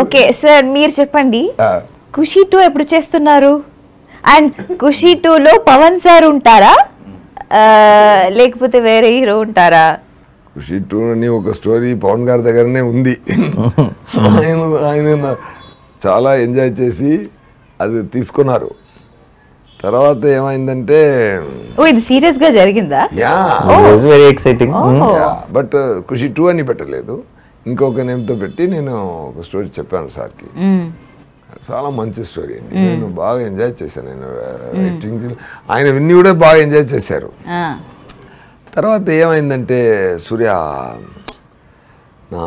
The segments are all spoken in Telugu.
ఓకే సార్, మీరు చెప్పండి, ఖుషి 2 ఎప్పుడు చేస్తున్నారు? అండ్ ఖుషి 2లో పవన్ సార్ ఉంటారా లేకపోతే వేరే హీరో ఉంటారా? ఖుషి 2 అని ఒక స్టోరీ పవన్ గారి దగ్గరనే ఉంది. ఆయన చాలా ఎంజాయ్ చేసి అది తీసుకున్నారు. తర్వాత ఏమైందంటే ఇది సీరియస్ గా జరిగిందా? Very exciting. బట్ ఖుషి 2 అని పెట్టలేదు, ఇంకొక నేమ్తో పెట్టి నేను ఒక స్టోరీ చెప్పాను సార్కి. చాలా మంచి స్టోరీ అండి, నేను బాగా ఎంజాయ్ చేశాను. నేను రైటింగ్ ఆయన విన్ని కూడా బాగా ఎంజాయ్ చేశారు. తర్వాత ఏమైందంటే సూర్య నా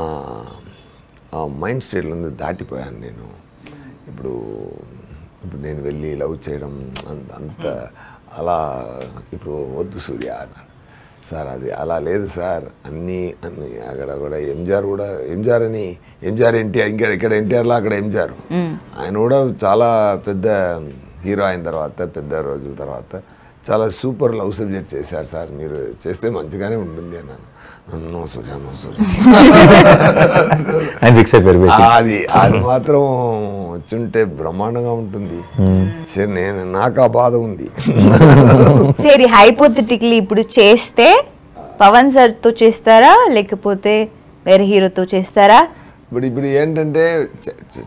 మైండ్ స్టేట్లో దాటిపోయాను నేను. ఇప్పుడు నేను వెళ్ళి లవ్ చేయడం అంత అలా ఇప్పుడు వద్దు సూర్య అన్నాడు. సార్ అది అలా లేదు సార్, అన్నీ అక్కడ కూడా ఎంజార్ అని ఎంజార్ ఎన్టీఆర్, ఇక్కడ ఎన్టీఆర్లో అక్కడ ఎంజార్. ఆయన కూడా చాలా పెద్ద హీరో అయిన తర్వాత, పెద్ద రోజుల తర్వాత చాలా సూపర్ లవ్ సబ్జెక్ట్ చేశారు సార్, మీరు చేస్తే మంచిగానే ఉంటుంది అన్నాను. నో సూర్య, నో సూర్య అది మాత్రం వచ్చుంటే బ్రహ్మాండంగా ఉంటుంది. సరే, నాకు ఆ బాధ ఉంది. సరే, హైపోథెటికల్లీ ఇప్పుడు చేస్తే పవన్ సార్ తో చేస్తారా లేకపోతే వేరే హీరోతో చేస్తారా? ఇప్పుడు ఏంటంటే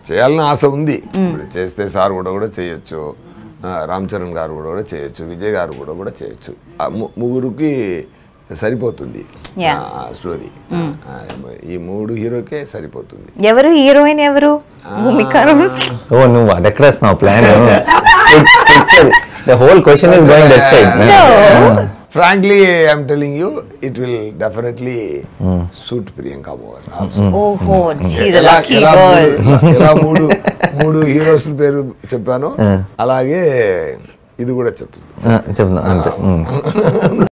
చేయాలని ఆశ ఉంది. ఇప్పుడు చేస్తే సార్ కూడా చేయొచ్చు, రామ్ చరణ్ గారు కూడా చేయొచ్చు, విజయ్ గారు కూడా చేయొచ్చు. ముగ్గురికి సరిపోతుంది స్టోరీ. ఈ 3 హీరోకే సరిపోతుంది. ఎవరు హీరోయిన్, ఎవరు భూమిక? నువ్వు అదెక్కడ వేస్తున్నావు plan? The whole question is going that side. Frankly, I'm telling you, it will definitely suit Priyanka more also. Oh, she's a lucky girl. ఎలా మూడు హీరోస్ పేరు చెప్పాను, అలాగే ఇది కూడా చెప్తాను. చెప్తున్నా అంతే.